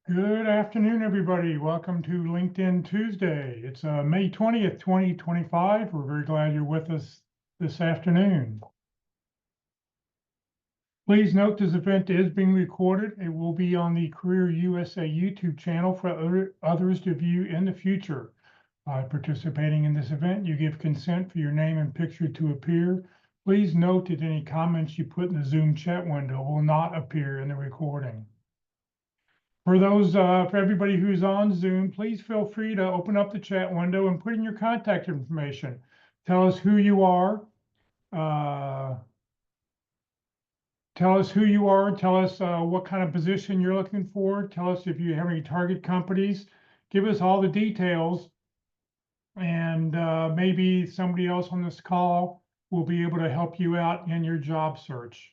Good afternoon, everybody. Welcome to LinkedIn Tuesday. It's May 20th, 2025. We're very glad you're with us this afternoon. Please note this event is being recorded. It will be on the Career USA YouTube channel for others to view in the future. By participating in this event, you give consent for your name and picture to appear. Please note that any comments you put in the Zoom chat window will not appear in the recording. For everybody who's on Zoom, please feel free to open up the chat window and put in your contact information. Tell us who you are. Uh, Tell us who you are. Tell us what kind of position you're looking for. Tell us if you have any target companies. Give us all the details, and maybe somebody else on this call will be able to help you out in your job search.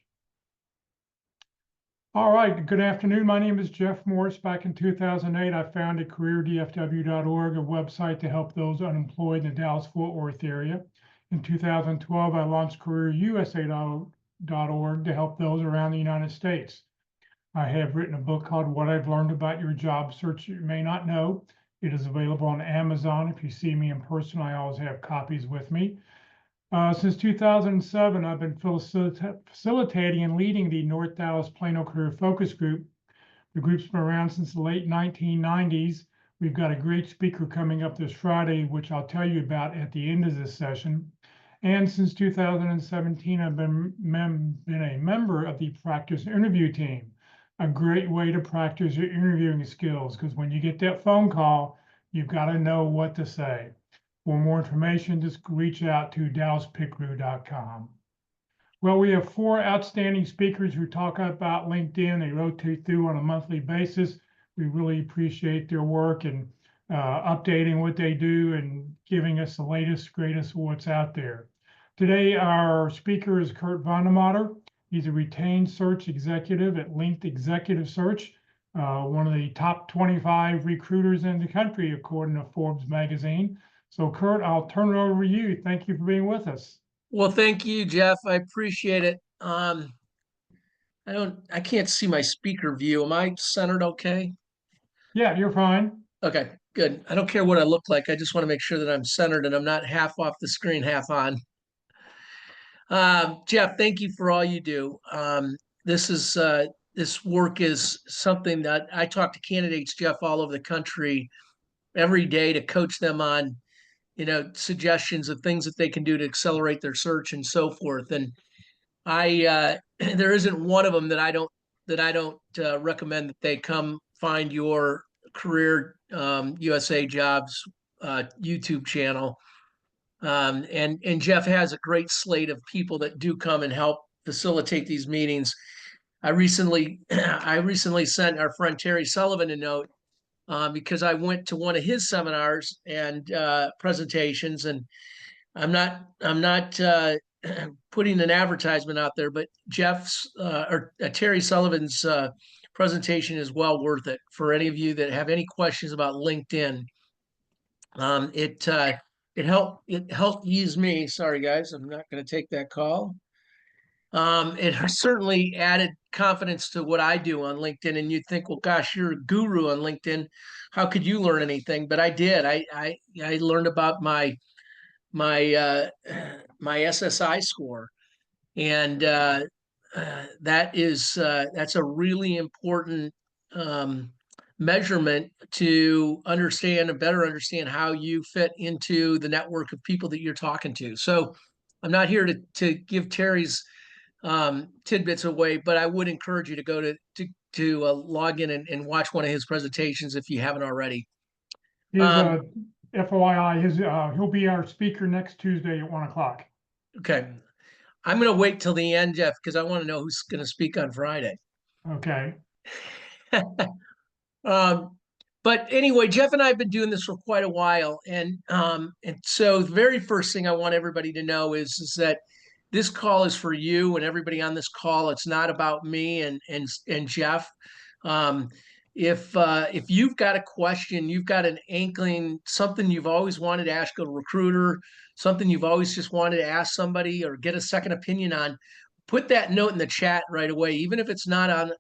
All right, good afternoon. My name is Jeff Morris. Back in 2008, I founded careerdfw.org, a website to help those unemployed in the Dallas-Fort Worth area. In 2012, I launched careerusa.org to help those around the United States. I have written a book called What I've Learned About Your Job Search You May Not Know. It is available on Amazon. If you see me in person, I always have copies with me. Since 2007, I've been facilitating and leading the North Dallas Plano Career Focus Group. The group's been around since the late 1990s. We've got a great speaker coming up this Friday, which I'll tell you about at the end of this session. And since 2017, I've been a member of the practice interview team, a great way to practice your interviewing skills, because when you get that phone call, you've got to know what to say. For more information, just reach out to dallaspickroo.com. Well, we have four outstanding speakers who talk about LinkedIn. They rotate through on a monthly basis. We really appreciate their work and updating what they do and giving us the latest, greatest of what's out there. Today, our speaker is Kurt VandeMotter. He's a retained search executive at Linked Executive Search, one of the top 25 recruiters in the country, according to Forbes magazine. So Kurt, I'll turn it over to you. Thank you for being with us. Well, thank you, Jeff. I appreciate it. I can't see my speaker view. Am I centered okay? Yeah, you're fine. Okay, good. I don't care what I look like. I just want to make sure that I'm centered and I'm not half off the screen, half on. Jeff, thank you for all you do. This work is something that I talk to candidates, Jeff, all over the country every day to coach them on, suggestions of things that they can do to accelerate their search and so forth. And I there isn't one of them that I don't recommend that they come find your Career USA Jobs YouTube channel. And Jeff has a great slate of people that do come and help facilitate these meetings. I recently I recently sent our friend Terry Sullivan a note because I went to one of his seminars and presentations, and I'm not putting an advertisement out there, but Jeff's or Terry Sullivan's presentation is well worth it for any of you that have any questions about LinkedIn. It helped ease me. Sorry guys, I'm not going to take that call. It certainly added confidence to what I do on LinkedIn. And you'd think, well, gosh, you're a guru on LinkedIn. How could you learn anything? But I did. I learned about my my SSI score, and that's a really important measurement to understand and better understand how you fit into the network of people that you're talking to. So I'm not here to give Terry's tidbits away, but I would encourage you to go to log in and watch one of his presentations if you haven't already. His FYI, he'll be our speaker next Tuesday at 1 o'clock. Okay. I'm going to wait till the end, Jeff, because I want to know who's going to speak on Friday. Okay. But anyway, Jeff and I have been doing this for quite a while, and so the very first thing I want everybody to know is that this call is for you and everybody on this call. It's not about me and Jeff. If you've got a question, you've got an inkling, something you've always wanted to ask a recruiter, something you've always just wanted to ask somebody or get a second opinion on, put that note in the chat right away, even if it's not on,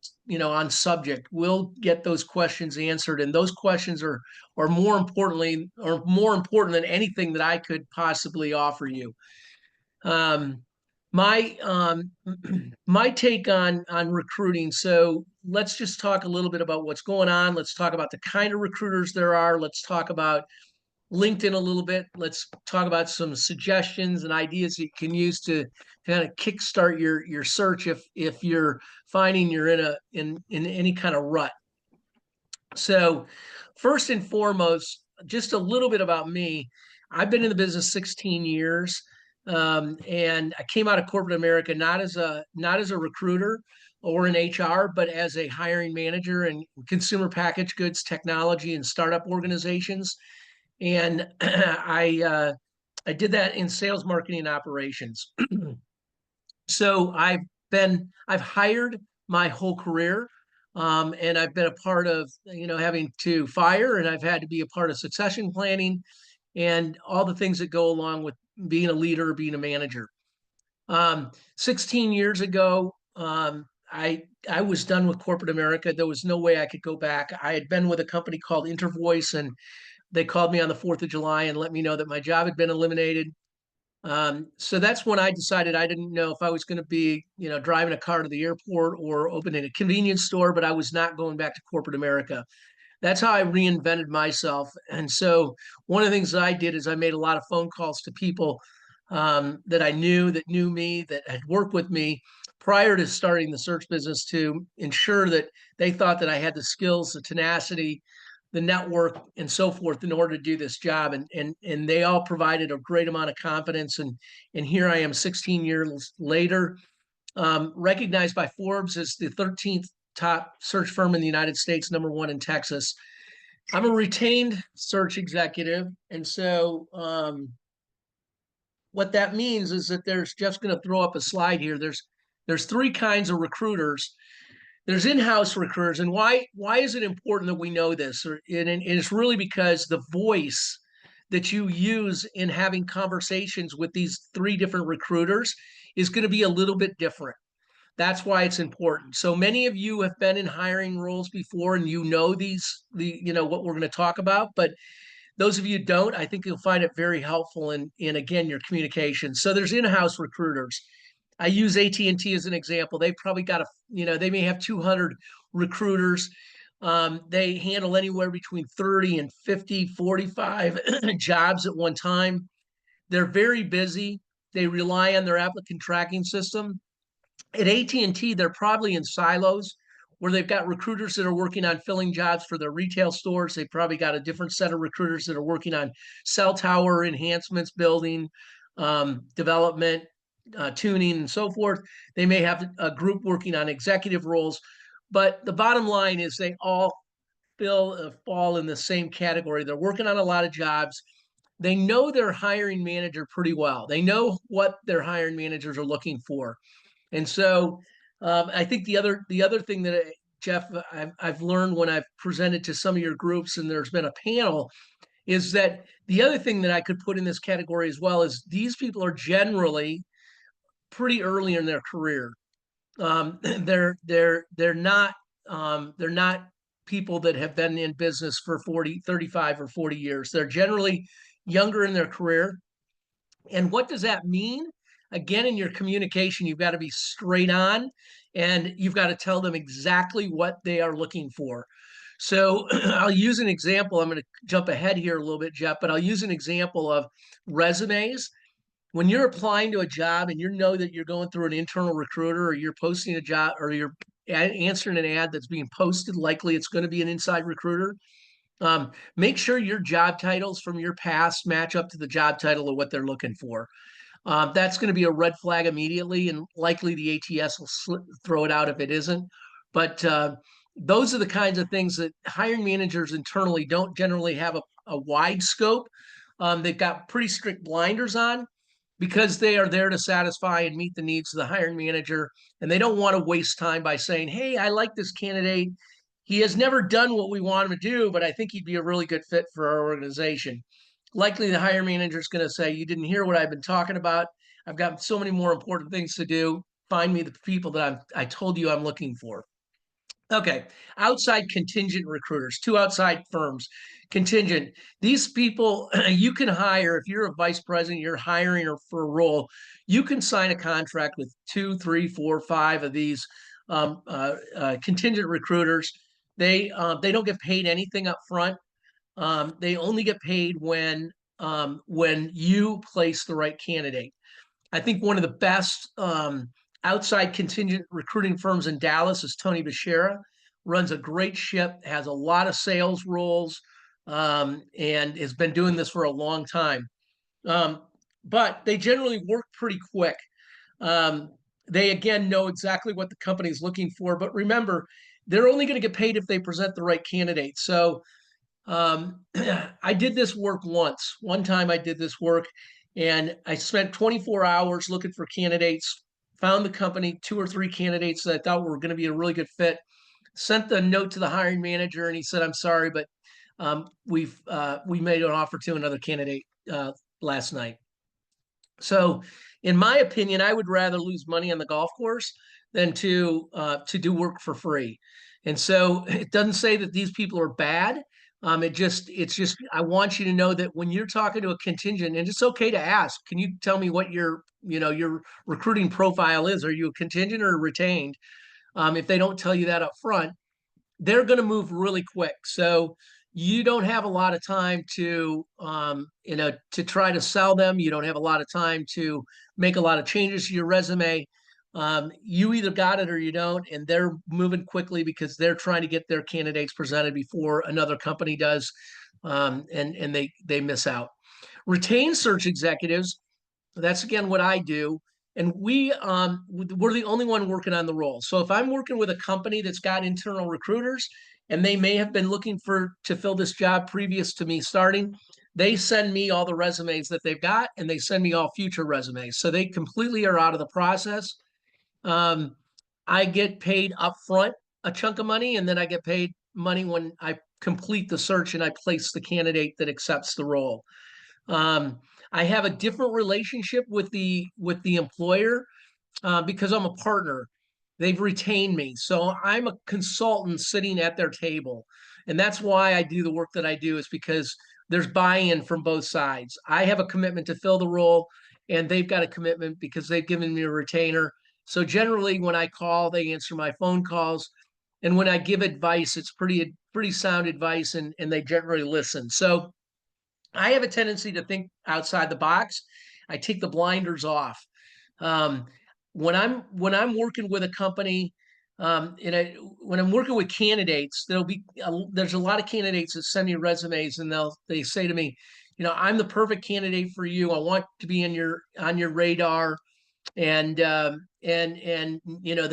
on subject. We'll get those questions answered, and those questions are more more important than anything that I could possibly offer you. My my take on recruiting. So let's just talk a little bit about what's going on. Let's talk about the kind of recruiters there are. Let's talk about LinkedIn a little bit. Let's talk about some suggestions and ideas you can use to kind of kickstart your search if you're finding you're in any kind of rut. So first and foremost, just a little bit about me. I've been in the business 16 years, and I came out of corporate America not as a recruiter or in HR, but as a hiring manager in consumer packaged goods, technology, and startup organizations. And I did that in sales, marketing, and operations. So I've hired my whole career, and I've been a part of having to fire, and I've had to be a part of succession planning and all the things that go along with being a leader, being a manager. 16 years ago, I was done with corporate America. There was no way I could go back. I had been with a company called Intervoice, and they called me on the 4th of July and let me know that my job had been eliminated. So that's when I decided I didn't know if I was going to be, driving a car to the airport or opening a convenience store, but I was not going back to corporate America. That's how I reinvented myself. And so one of the things that I did is I made a lot of phone calls to people that I knew that knew me, that had worked with me prior to starting the search business to ensure that they thought that I had the skills, the tenacity, the network, and so forth in order to do this job. And they all provided a great amount of confidence. And here I am 16 years later, recognized by Forbes as the 13th top search firm in the United States, #1 in Texas. I'm a retained search executive. And so what that means is that there's Jeff's going to throw up a slide here. There's three kinds of recruiters. There's in-house recruiters, and why is it important that we know this? And it's really because the voice that you use in having conversations with these three different recruiters is going to be a little bit different. That's why it's important. So many of you have been in hiring roles before, and what we're going to talk about. But those of you who don't, I think you'll find it very helpful in again your communication. So there's in-house recruiters. I use AT&T as an example. They probably got they may have 200 recruiters. They handle anywhere between 30 and 50, 45 jobs at one time. They're very busy. They rely on their applicant tracking system. At AT&T, they're probably in silos where they've got recruiters that are working on filling jobs for their retail stores. They probably got a different set of recruiters that are working on cell tower enhancements, building, development, tuning, and so forth. They may have a group working on executive roles. But the bottom line is they all fall in the same category. They're working on a lot of jobs. They know their hiring manager pretty well. They know what their hiring managers are looking for. And so I think the other thing that Jeff, I've learned when I've presented to some of your groups and there's been a panel is that the other thing that I could put in this category as well is these people are generally pretty early in their career. They're not people that have been in business for 40, 35 or 40 years. They're generally younger in their career. And what does that mean? Again, in your communication, you've got to be straight on and you've got to tell them exactly what they are looking for. So I'll use an example. I'm going to jump ahead here a little bit, Jeff, but I'll use an example of resumes. When you're applying to a job and you know that you're going through an internal recruiter or you're posting a job or you're answering an ad that's being posted, likely it's going to be an inside recruiter. Make sure your job titles from your past match up to the job title of what they're looking for. That's going to be a red flag immediately, and likely the ATS will throw it out if it isn't. But those are the kinds of things that hiring managers internally don't generally have a wide scope. They've got pretty strict blinders on because they are there to satisfy and meet the needs of the hiring manager. And they don't want to waste time by saying, hey, I like this candidate. He has never done what we want him to do, but I think he'd be a really good fit for our organization. Likely the hiring manager is going to say, you didn't hear what I've been talking about. I've got so many more important things to do. find me the people that I told you I'm looking for. Okay, outside contingent recruiters, two outside firms. Contingent, these people you can hire if you're a vice president, you're hiring for a role. You can sign a contract with 2, 3, 4, 5 of these contingent recruiters. They don't get paid anything up front. They only get paid when you place the right candidate. I think one of the best outside contingent recruiting firms in Dallas is Tony Bashera. Runs a great ship, has a lot of sales roles, and has been doing this for a long time. But they generally work pretty quick. They again know exactly what the company is looking for. But remember, they're only going to get paid if they present the right candidate. So I did this work once. One time I did this work and I spent 24 hours looking for candidates, found the company, 2 or 3 candidates that I thought were going to be a really good fit, sent the note to the hiring manager, and he said, "I'm sorry, but we made an offer to another candidate last night." So, in my opinion, I would rather lose money on the golf course than to do work for free. And so, it doesn't say that these people are bad. It's just I want you to know that when you're talking to a contingent, and it's okay to ask, can you tell me what your recruiting profile is? Are you a contingent or retained? If they don't tell you that up front, they're going to move really quick. So you don't have a lot of time to try to sell them. You don't have a lot of time to make a lot of changes to your resume. You either got it or you don't, and they're moving quickly because they're trying to get their candidates presented before another company does, and they miss out. Retained search executives, that's again what I do. And we're the only one working on the role. So if I'm working with a company that's got internal recruiters and they may have been looking to fill this job previous to me starting, they send me all the resumes that they've got and they send me all future resumes. So they completely are out of the process. Um, I get paid upfront a chunk of money, and then I get paid money when I complete the search and I place the candidate that accepts the role. Um, I have a different relationship with the employer because I'm a partner. They've retained me, so I'm a consultant sitting at their table, and that's why I do the work that I do. Is because there's buy-in from both sides. I have a commitment to fill the role, and they've got a commitment because they've given me a retainer. So generally, when I call, they answer my phone calls, and when I give advice, it's pretty sound advice, and they generally listen. So I have a tendency to think outside the box. I take the blinders off. Um, when I'm working with a company, when I'm working with candidates, there's a lot of candidates that send me resumes, and they say to me, I'm the perfect candidate for you. I want to be on your radar, and the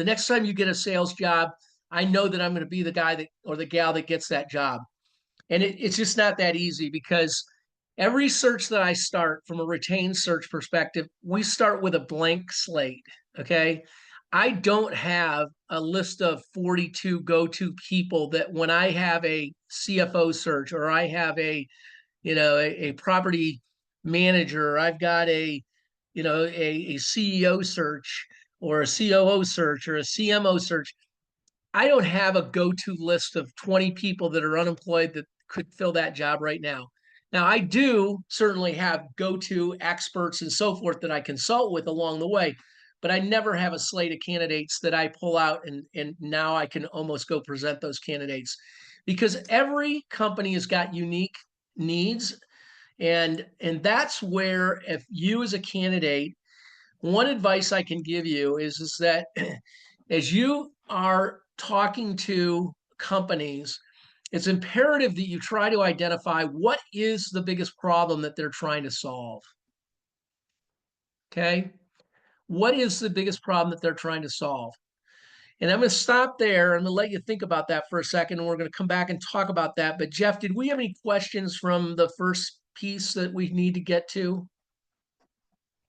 next time you get a sales job, I know that I'm going to be the guy that or the gal that gets that job. And it's just not that easy because every search that I start from a retained search perspective, we start with a blank slate. Okay. I don't have a list of 42 go-to people that when I have a CFO search or I have a property manager, or I've got a CEO search or a COO search or a CMO search. I don't have a go-to list of 20 people that are unemployed that could fill that job right now. Now, I do certainly have go-to experts and so forth that I consult with along the way, but I never have a slate of candidates that I pull out and now I can almost go present those candidates because every company has got unique needs. And that's where if you as a candidate, one advice I can give you is that as you are talking to companies, it's imperative that you try to identify what is the biggest problem that they're trying to solve. Okay. What is the biggest problem that they're trying to solve? And I'm going to stop there. I'm going to let you think about that for a second, and we're going to come back and talk about that. But Jeff, did we have any questions from the first piece that we need to get to?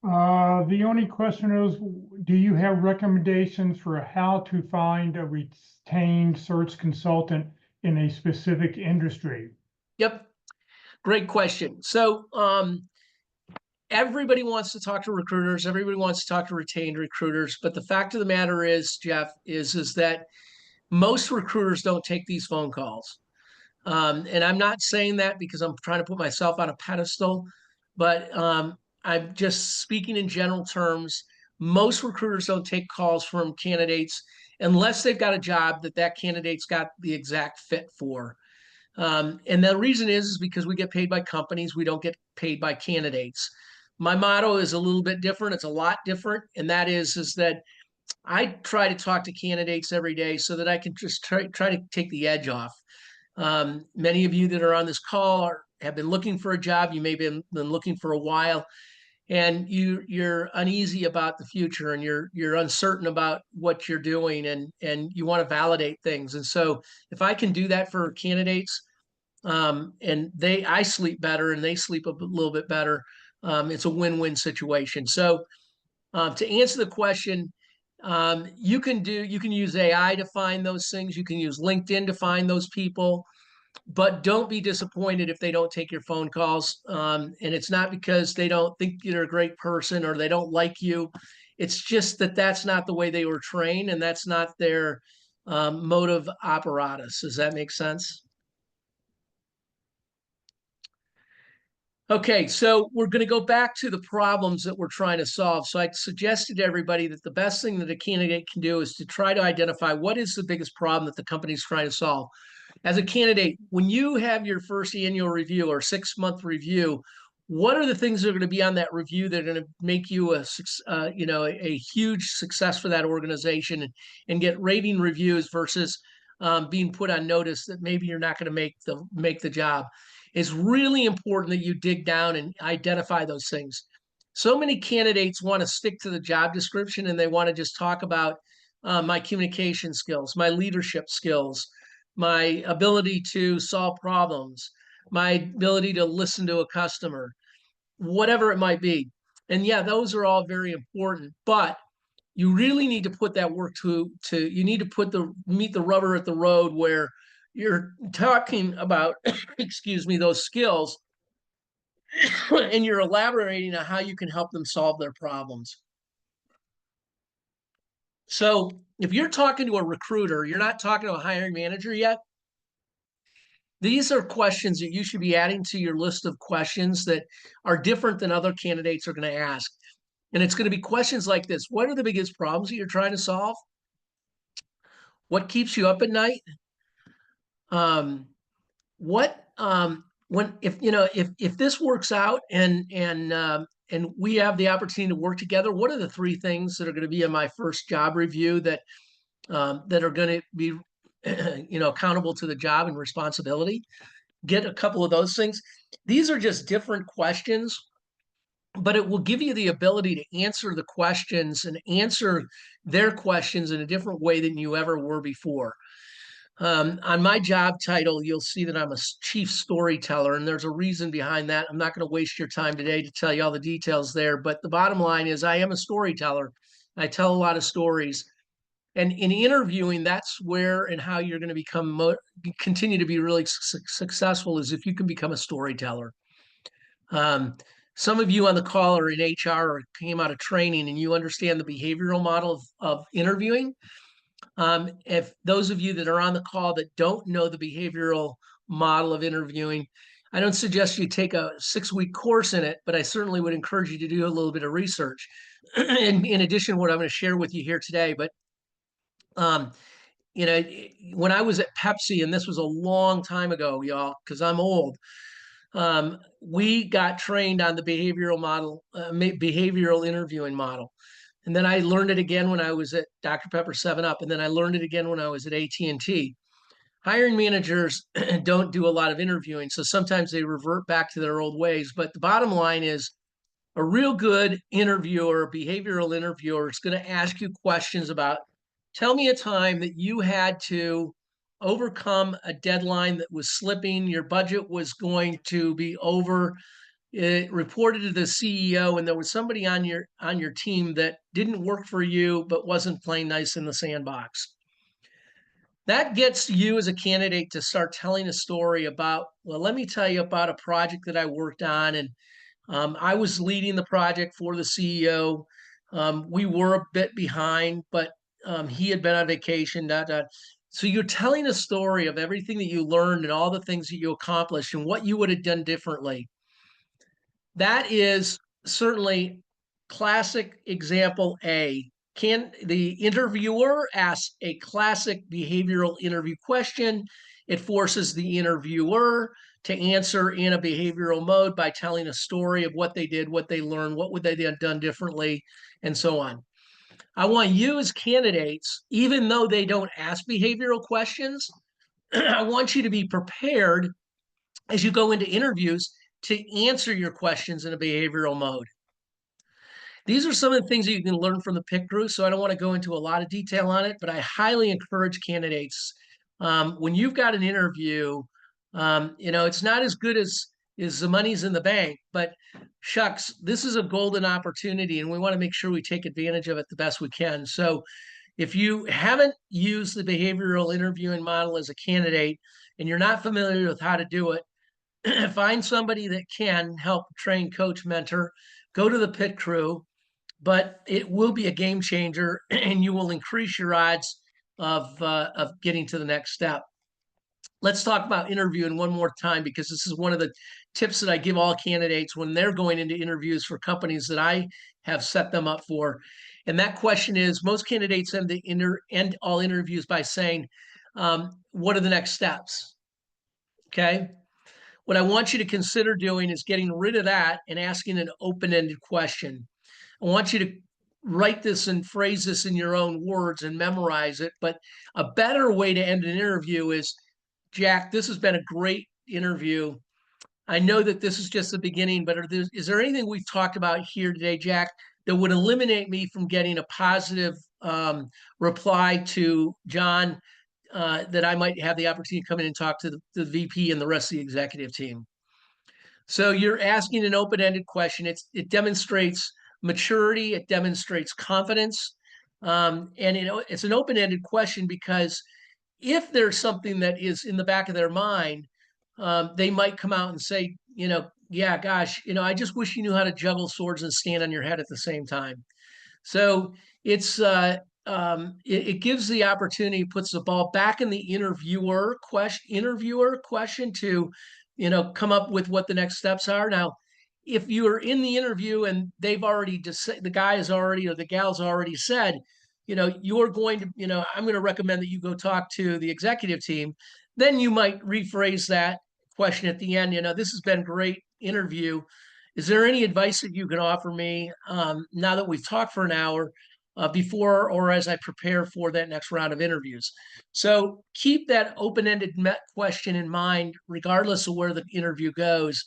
The only question is, do you have recommendations for how to find a retained search consultant in a specific industry? Yep. Great question. So everybody wants to talk to recruiters. Everybody wants to talk to retained recruiters. But the fact of the matter is, Jeff, is that most recruiters don't take these phone calls. And I'm not saying that because I'm trying to put myself on a pedestal, but I'm just speaking in general terms. Most recruiters don't take calls from candidates unless they've got a job that that candidate's got the exact fit for. And the reason is because we get paid by companies, we don't get paid by candidates. My motto is a little bit different. It's a lot different, and that is that I try to talk to candidates every day so that I can just try to take the edge off. Many of you that are on this call have been looking for a job. You may have been looking for a while, and you're uneasy about the future, and you're uncertain about what you're doing, and you want to validate things. And so, if I can do that for candidates, and I sleep better, and they sleep a little bit better. It's a win-win situation. So, to answer the question, you can use AI to find those things. You can use LinkedIn to find those people, but don't be disappointed if they don't take your phone calls. And it's not because they don't think you're a great person or they don't like you. It's just that that's not the way they were trained, and that's not their motive apparatus. Does that make sense? Okay, so we're going to go back to the problems that we're trying to solve. So I suggested to everybody that the best thing that a candidate can do is to try to identify what is the biggest problem that the company is trying to solve. As a candidate, when you have your first annual review or 6-month review, what are the things that are going to be on that review that are going to make you a huge success for that organization, and get raving reviews versus being put on notice that maybe you're not going to make the job? It's really important that you dig down and identify those things. So many candidates want to stick to the job description, and they want to just talk about my communication skills, my leadership skills, my ability to solve problems, my ability to listen to a customer, whatever it might be. And yeah, those are all very important, but you really need to put that work to you need to meet the rubber at the road, where you're talking about excuse me, those skills, and you're elaborating on how you can help them solve their problems. So if you're talking to a recruiter, you're not talking to a hiring manager yet, these are questions that you should be adding to your list of questions that are different than other candidates are going to ask. And it's going to be questions like this: what are the biggest problems that you're trying to solve? What keeps you up at night? Um, what when if this works out, and we have the opportunity to work together, what are the 3 things that are going to be in my first job review that that are going to be accountable to the job and responsibility? Get a couple of those things. These are just different questions, but it will give you the ability to answer the questions and answer their questions in a different way than you ever were before. On my job title, you'll see that I'm a chief storyteller, and there's a reason behind that. I'm not going to waste your time today to tell you all the details there, but the bottom line is I am a storyteller. I tell a lot of stories. And in interviewing, that's where and how you're going to continue to be really successful, is if you can become a storyteller. Some of you on the call are in HR or came out of training, and you understand the behavioral model of interviewing. If those of you that are on the call that don't know the behavioral model of interviewing, I don't suggest you take a 6-week course in it, but I certainly would encourage you to do a little bit of research. In addition to what I'm going to share with you here today. But when I was at Pepsi, and this was a long time ago, y'all, because I'm old, we got trained on the behavioral interviewing model. And then I learned it again when I was at Dr. Pepper 7-Up, and then I learned it again when I was at AT&T. Hiring managers don't do a lot of interviewing, so sometimes they revert back to their old ways. But the bottom line is, a real good interviewer, a behavioral interviewer, is going to ask you questions about, tell me a time that you had to overcome a deadline that was slipping, your budget was going to be over, it reported to the CEO, and there was somebody on your team that didn't work for you but wasn't playing nice in the sandbox. That gets you as a candidate to start telling a story about, well, let me tell you about a project that I worked on, and I was leading the project for the CEO. We were a bit behind, but he had been on vacation. So you're telling a story of everything that you learned and all the things that you accomplished and what you would have done differently. That is certainly classic example A. Can the interviewer ask a classic behavioral interview question? It forces the interviewer to answer in a behavioral mode by telling a story of what they did, what they learned, what would they have done differently, and so on. I want you as candidates, even though they don't ask behavioral questions, I want you to be prepared as you go into interviews to answer your questions in a behavioral mode. These are some of the things that you can learn from the pit crew. So I don't want to go into a lot of detail on it, but I highly encourage candidates when you've got an interview, it's not as good as the money's in the bank, but shucks, this is a golden opportunity and we want to make sure we take advantage of it the best we can. So if you haven't used the behavioral interviewing model as a candidate and you're not familiar with how to do it, find somebody that can help train, coach, mentor, go to the pit crew, but it will be a game changer and you will increase your odds of getting to the next step. Let's talk about interviewing one more time, because this is one of the tips that I give all candidates when they're going into interviews for companies that I have set them up for. And that question is, most candidates end all interviews by saying, what are the next steps? Okay. What I want you to consider doing is getting rid of that and asking an open-ended question. I want you to write this and phrase this in your own words and memorize it. But a better way to end an interview is, Jack, this has been a great interview. I know that this is just the beginning, but is there anything we've talked about here today, Jack, that would eliminate me from getting a positive reply to John, that I might have the opportunity to come in and talk to the VP and the rest of the executive team? So you're asking an open-ended question. It demonstrates maturity. It demonstrates confidence. And it's an open-ended question because if there's something that is in the back of their mind, they might come out and say, yeah, gosh, I just wish you knew how to juggle swords and stand on your head at the same time. So it gives the opportunity, puts the ball back in the interviewer question to, come up with what the next steps are. Now, if you are in the interview and they've already the guy has already or the gal's already said, you're going to, I'm going to recommend that you go talk to the executive team, then you might rephrase that question at the end. This has been a great interview. Is there any advice that you can offer me now that we've talked for an hour, before or as I prepare for that next round of interviews? So keep that open-ended question in mind, regardless of where the interview goes,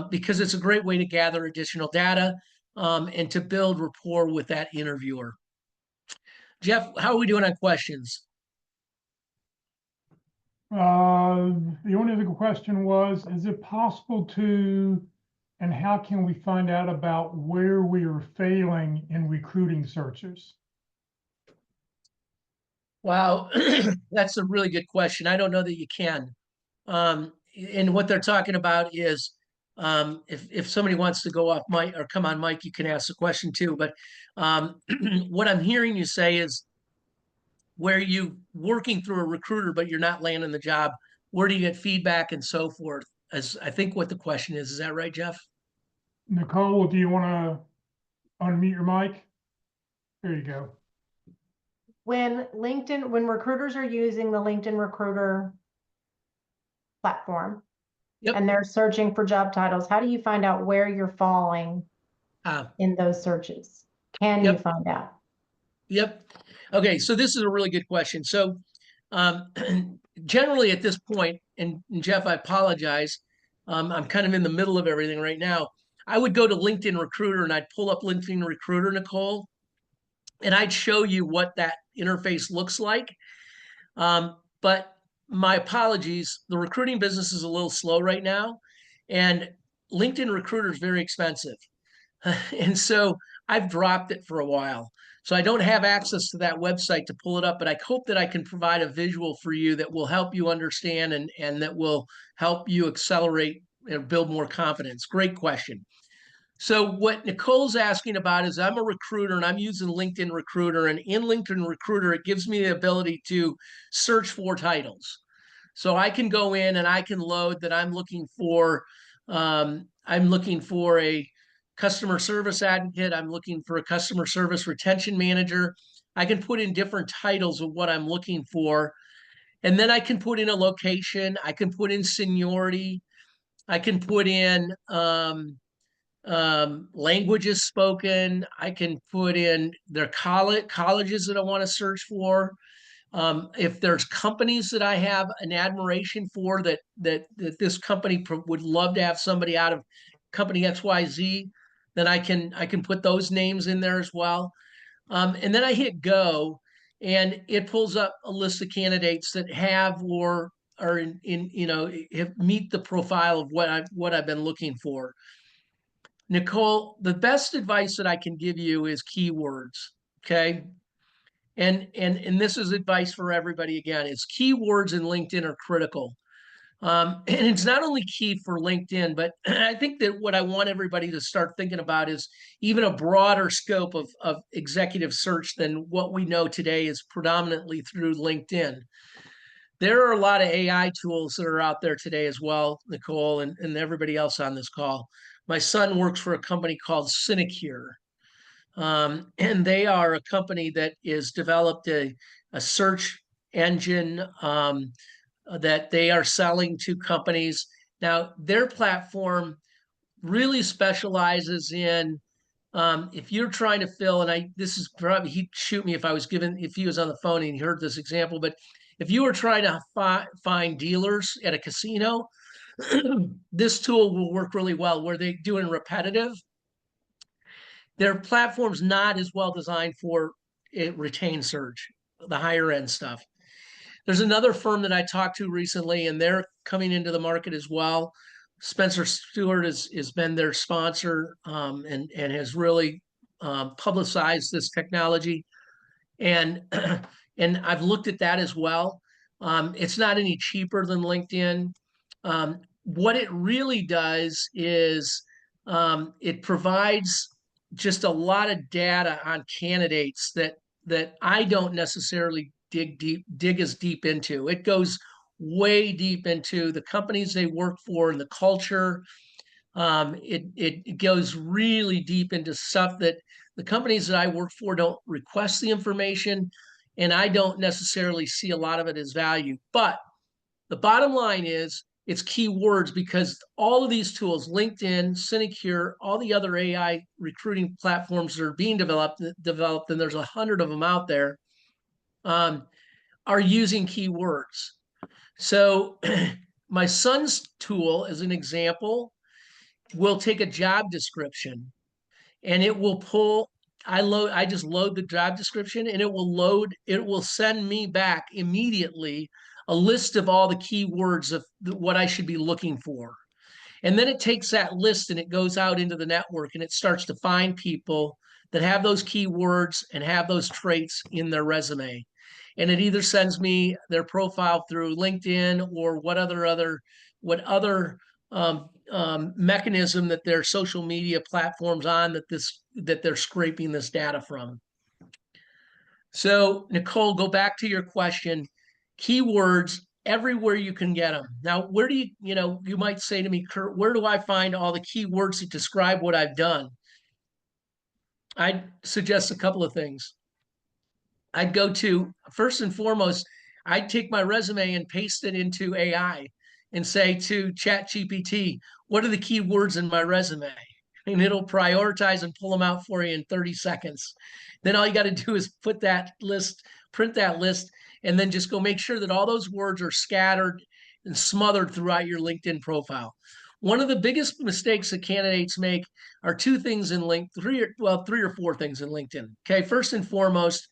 because it's a great way to gather additional data and to build rapport with that interviewer. Jeff, how are we doing on questions? The only other question was, is it possible to, and how can we find out about where we are failing in recruiting searches? Wow, that's a really good question. I don't know that you can. And what they're talking about is, if somebody wants to go off mic or come on mic, you can ask the question too. But what I'm hearing you say is, where you working through a recruiter, but you're not landing the job, where do you get feedback and so forth? As I think what the question is that right, Jeff? Nicole, do you want to unmute your mic? There you go. When recruiters are using the LinkedIn Recruiter platform, Yep. and they're searching for job titles, how do you find out where you're falling in those searches? Can you find out? Yep. Okay, so this is a really good question. So generally at this point, and Jeff, I apologize, I'm kind of in the middle of everything right now. I would go to LinkedIn Recruiter and I'd pull up LinkedIn Recruiter, Nicole, and I'd show you what that interface looks like. But my apologies, the recruiting business is a little slow right now, and LinkedIn Recruiter is very expensive. And so I've dropped it for a while. So I don't have access to that website to pull it up, but I hope that I can provide a visual for you that will help you understand and that will help you accelerate and build more confidence. Great question. So what Nicole's asking about is I'm a recruiter and I'm using LinkedIn Recruiter, and in LinkedIn Recruiter, it gives me the ability to search for titles. So I can go in and I can load that I'm looking for a customer service advocate. I'm looking for a customer service retention manager. I can put in different titles of what I'm looking for. And then I can put in a location. I can put in seniority. I can put in languages spoken. I can put in their colleges that I want to search for. If there's companies that I have an admiration for that this company would love to have somebody out of company XYZ, then I can put those names in there as well. And then I hit go, and it pulls up a list of candidates that have or are meet the profile of what I've been looking for. Nicole, the best advice that I can give you is keywords. Okay. And this is advice for everybody again, is keywords in LinkedIn are critical. And it's not only key for LinkedIn, but I think that what I want everybody to start thinking about is even a broader scope of executive search than what we know today is predominantly through LinkedIn. There are a lot of AI tools that are out there today as well, Nicole, and everybody else on this call. My son works for a company called Sinecure. And they are a company that is developed a search engine that they are selling to companies. Now, their platform really specializes in if you're trying to fill, and this is probably, he'd shoot me if he was on the phone and he heard this example, but if you were trying to find dealers at a casino, this tool will work really well. Where they do in repetitive, their platform's not as well designed for retained search, the higher end stuff. There's another firm that I talked to recently, and they're coming into the market as well. Spencer Stewart has been their sponsor and has really publicized this technology. And and I've looked at that as well. It's not any cheaper than LinkedIn. What it really does is it provides just a lot of data on candidates that I don't necessarily dig as deep into. It goes way deep into the companies they work for and the culture. It goes really deep into stuff that the companies that I work for don't request the information, and I don't necessarily see a lot of it as value. But the bottom line is it's keywords, because all of these tools, LinkedIn, Sinecure, all the other AI recruiting platforms that are being developed, and there's 100 of them out there, are using keywords. So my son's tool, as an example, will take a job description and it will pull, I just load the job description and it will send me back immediately a list of all the keywords of what I should be looking for. And then it takes that list and it goes out into the network and it starts to find people that have those keywords and have those traits in their resume. And it either sends me their profile through LinkedIn or what other mechanism that their social media platforms on that they're scraping this data from. So Nicole, go back to your question. Keywords everywhere you can get them. Now, where do you might say to me, Kurt, where do I find all the keywords that describe what I've done? I'd suggest a couple of things. I'd go to, first and foremost, I'd take my resume and paste it into AI and say to ChatGPT, what are the keywords in my resume? And it'll prioritize and pull them out for you in 30 seconds. Then all you got to do is print that list, and then just go make sure that all those words are scattered and smothered throughout your LinkedIn profile. One of the biggest mistakes that candidates make are two things in three or four things in LinkedIn. Okay, first and foremost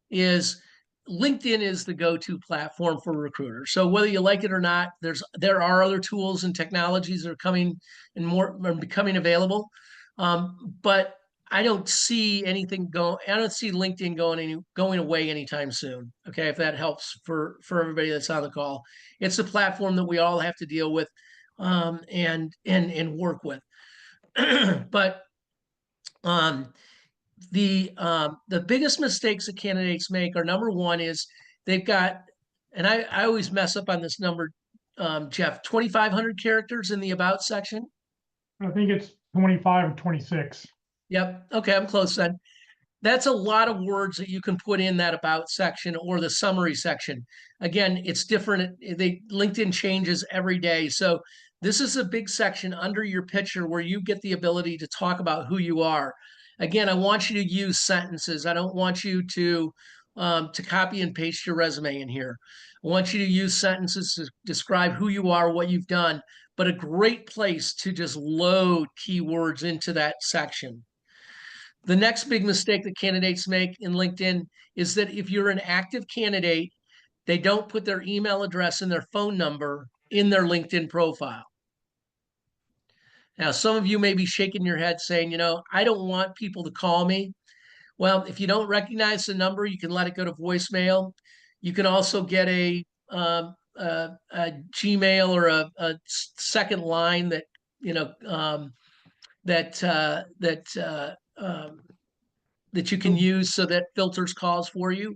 is LinkedIn is the go-to platform for recruiters. So whether you like it or not, there are other tools and technologies that are coming and more are becoming available. But I don't see anything I don't see LinkedIn going away anytime soon. Okay, if that helps for everybody that's on the call, it's a platform that we all have to deal with and work with. But Um, the biggest mistakes that candidates make are, number one is they've got, and I always mess up on this number, Jeff, 2,500 characters in the about section. I think it's 25 or 26. Yep. Okay, I'm close then. That's a lot of words that you can put in that about section or the summary section. Again, it's different. LinkedIn changes every day. So this is a big section under your picture where you get the ability to talk about who you are. Again, I want you to use sentences. I don't want you to copy and paste your resume in here. I want you to use sentences to describe who you are, what you've done, but a great place to just load keywords into that section. The next big mistake that candidates make in LinkedIn is that if you're an active candidate, they don't put their email address and their phone number in their LinkedIn profile. Now, some of you may be shaking your head saying, I don't want people to call me. Well, if you don't recognize the number, you can let it go to voicemail. You can also get a Gmail or a second line that, that you can use so that filters calls for you.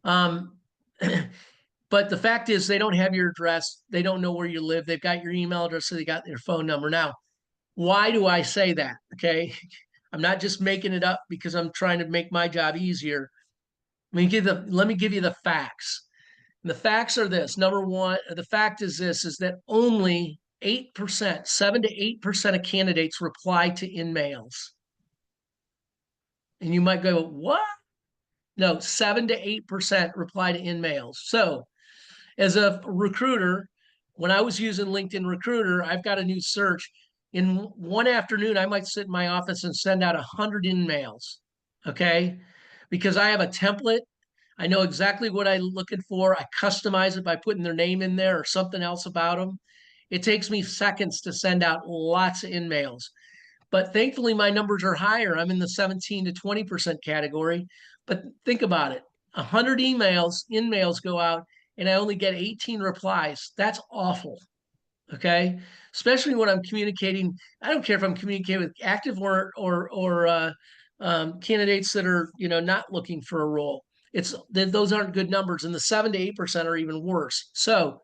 But the fact is they don't have your address. They don't know where you live. They've got your email address, so they got your phone number. Now, why do I say that? Okay. I'm not just making it up because I'm trying to make my job easier. Let me give you the facts. And the facts are this. Number one, the fact is this, is that only 8%, 7 to 8% of candidates reply to in-mails. And you might go, what? No, 7 to 8% reply to in-mails. So as a recruiter, when I was using LinkedIn Recruiter, I've got a new search. In one afternoon, I might sit in my office and send out 100 in-mails, okay? Because I have a template. I know exactly what I'm looking for. I customize it by putting their name in there or something else about them. It takes me seconds to send out lots of in-mails. But thankfully, my numbers are higher. I'm in the 17 to 20% category. But think about it. 100 in-mails go out, and I only get 18 replies. That's awful. Okay. Especially when I'm communicating. I don't care if I'm communicating with active or candidates that are, not looking for a role. Those aren't good numbers, and the 7 to 8% are even worse. So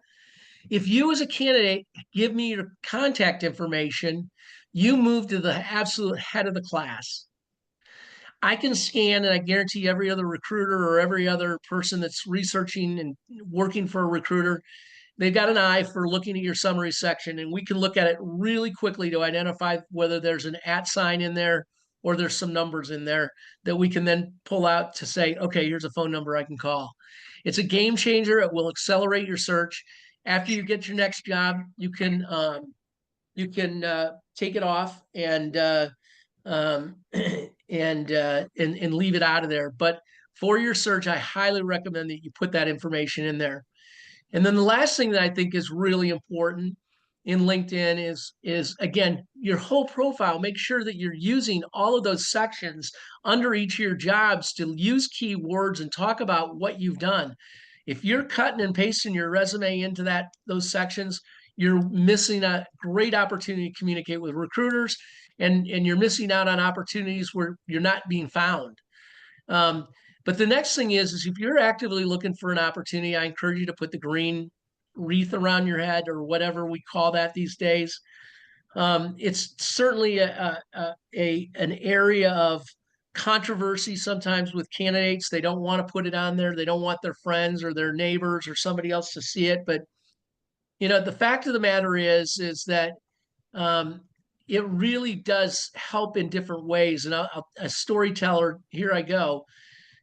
if you as a candidate give me your contact information, you move to the absolute head of the class. I can scan, and I guarantee every other recruiter or every other person that's researching and working for a recruiter, they've got an eye for looking at your summary section, and we can look at it really quickly to identify whether there's an @ sign in there or there's some numbers in there that we can then pull out to say, okay, here's a phone number I can call. It's a game changer. It will accelerate your search. After you get your next job, you can take it off and and leave it out of there. But for your search, I highly recommend that you put that information in there. And then the last thing that I think is really important in LinkedIn is again, your whole profile. Make sure that you're using all of those sections under each of your jobs to use keywords and talk about what you've done. If you're cutting and pasting your resume into those sections, you're missing a great opportunity to communicate with recruiters, and you're missing out on opportunities where you're not being found. But the next thing is if you're actively looking for an opportunity, I encourage you to put the green wreath around your head or whatever we call that these days. It's certainly an area of controversy sometimes with candidates. They don't want to put it on there. They don't want their friends or their neighbors or somebody else to see it. But, the fact of the matter is that it really does help in different ways. And a storyteller, here I go.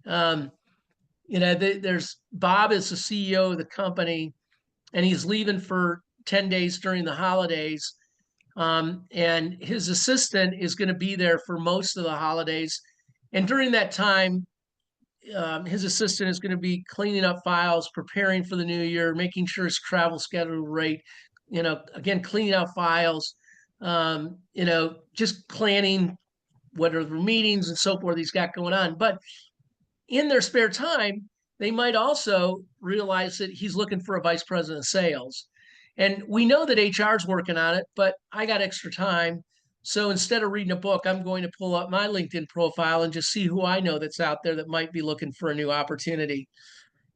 There's Bob is the CEO of the company, and he's leaving for 10 days during the holidays. And his assistant is going to be there for most of the holidays. And during that time, his assistant is going to be cleaning up files, preparing for the new year, making sure his travel schedule right. Again, cleaning out files, just planning what are the meetings and so forth he's got going on. But in their spare time, they might also realize that he's looking for a vice president of sales. And we know that HR is working on it, but I got extra time. So instead of reading a book, I'm going to pull up my LinkedIn profile and just see who I know that's out there that might be looking for a new opportunity.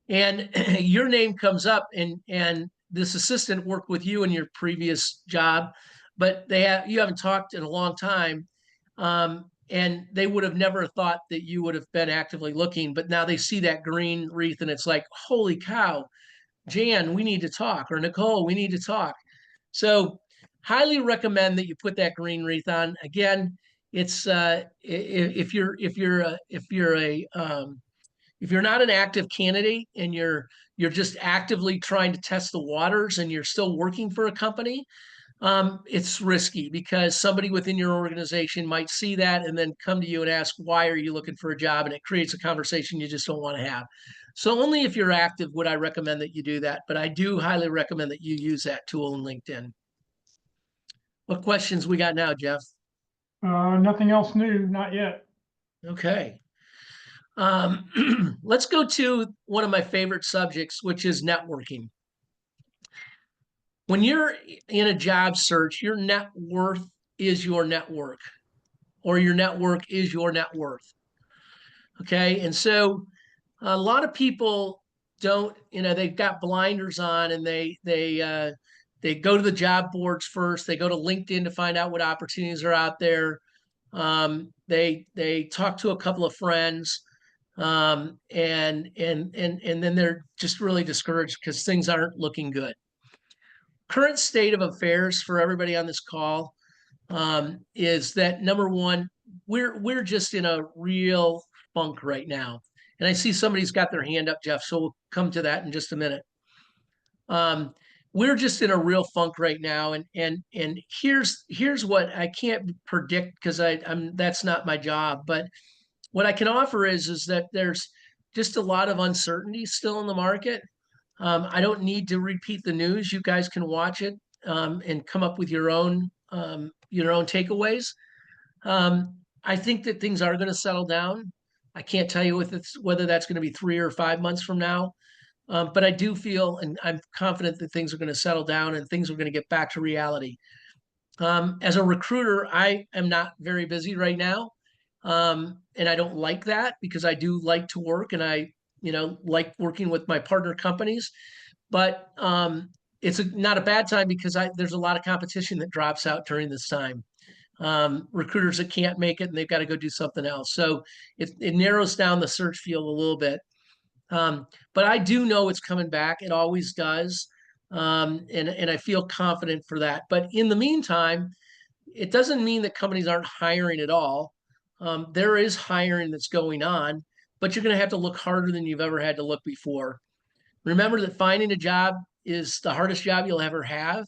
And your name comes up, and this assistant worked with you in your previous job, but you haven't talked in a long time. And they would have never thought that you would have been actively looking, but now they see that green wreath and it's like, holy cow, Jan, we need to talk, or Nicole, we need to talk. So highly recommend that you put that green wreath on. Again, it's if you're not an active candidate and you're just actively trying to test the waters and you're still working for a company, it's risky because somebody within your organization might see that and then come to you and ask, why are you looking for a job? And it creates a conversation you just don't want to have. So only if you're active would I recommend that you do that. But I do highly recommend that you use that tool in LinkedIn. What questions we got now, Jeff? Nothing else new, not yet. Okay. Let's go to one of my favorite subjects, which is networking. When you're in a job search, your net worth is your network, or your network is your net worth. Okay. And so a lot of people don't, they've got blinders on and they go to the job boards first. They go to LinkedIn to find out what opportunities are out there. They talk to a couple of friends, and then they're just really discouraged because things aren't looking good. Current state of affairs for everybody on this call is that, number one, we're just in a real funk right now. And I see somebody's got their hand up, Jeff, so we'll come to that in just a minute. We're just in a real funk right now, and here's what I can't predict because that's not my job. But what I can offer is that there's just a lot of uncertainty still in the market. I don't need to repeat the news. You guys can watch it and come up with your own takeaways. I think that things are going to settle down. I can't tell you whether that's going to be 3 or 5 months from now. But I do feel, and I'm confident that things are going to settle down and things are going to get back to reality. As a recruiter, I am not very busy right now. And I don't like that because I do like to work and I like working with my partner companies. But it's not a bad time because there's a lot of competition that drops out during this time. Recruiters that can't make it and they've got to go do something else. So it narrows down the search field a little bit. But I do know it's coming back. It always does. And I feel confident for that. But in the meantime, it doesn't mean that companies aren't hiring at all. There is hiring that's going on, but you're going to have to look harder than you've ever had to look before. Remember that finding a job is the hardest job you'll ever have.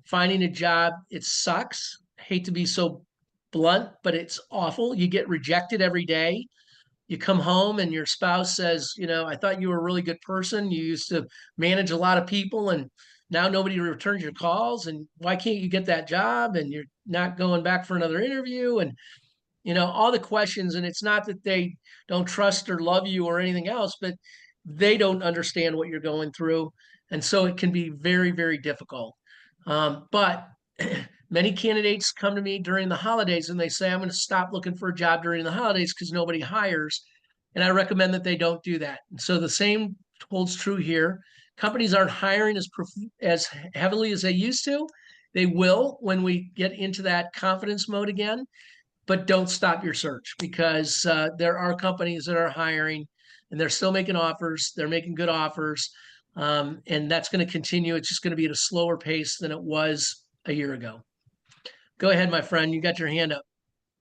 Finding a job, it sucks. I hate to be so blunt, but it's awful. You get rejected every day. You come home and your spouse says, I thought you were a really good person. You used to manage a lot of people and now nobody returns your calls. And why can't you get that job? And you're not going back for another interview. And, all the questions. And it's not that they don't trust or love you or anything else, but they don't understand what you're going through. And so it can be very, very difficult. But many candidates come to me during the holidays and they say, I'm going to stop looking for a job during the holidays because nobody hires. And I recommend that they don't do that. And so the same holds true here. Companies aren't hiring as heavily as they used to. They will when we get into that confidence mode again, but don't stop your search because there are companies that are hiring and they're still making offers. They're making good offers. And that's going to continue. It's just going to be at a slower pace than it was a year ago. Go ahead, my friend. You got your hand up.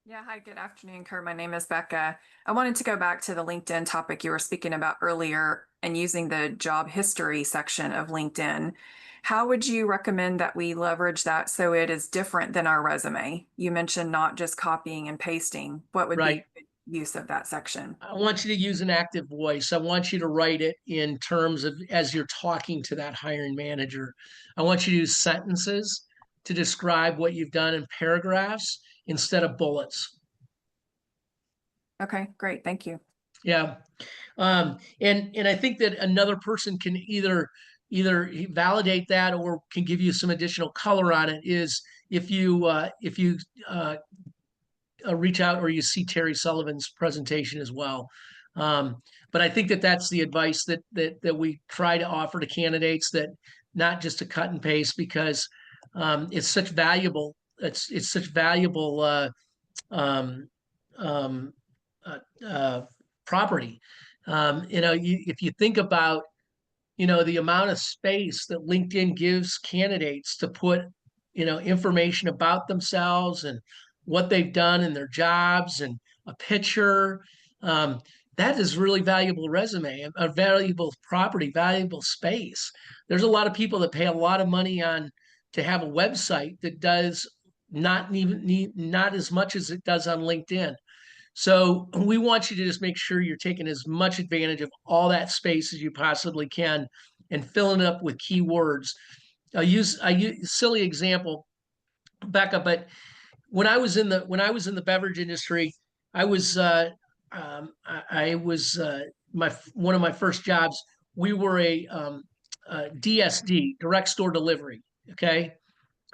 Yeah, hi, good afternoon, Kurt. My name is Becca. I wanted to go back to the LinkedIn topic you were speaking about earlier and using the job history section of LinkedIn. How would you recommend that we leverage that so it is different than our resume? You mentioned not just copying and pasting. What would be a good use of that section? I want you to use an active voice. I want you to write it in terms of as you're talking to that hiring manager. I want you to use sentences to describe what you've done in paragraphs instead of bullets. Okay, great. Thank you. Yeah. And I think that another person can either validate that or can give you some additional color on it is if you reach out or you see Terry Sullivan's presentation as well. But I think that that's the advice that we try to offer to candidates, that not just to cut and paste, because it's such valuable. It's such valuable um, um, property. If you think about, the amount of space that LinkedIn gives candidates to put, information about themselves and what they've done in their jobs and a picture, that is really valuable resume, a valuable property, valuable space. There's a lot of people that pay a lot of money to have a website that does not as much as it does on LinkedIn. So we want you to just make sure you're taking as much advantage of all that space as you possibly can and filling it up with keywords. I use silly example, Becca, but when I was in the beverage industry, I was one of my first jobs. We were a DSD, direct store delivery. Okay,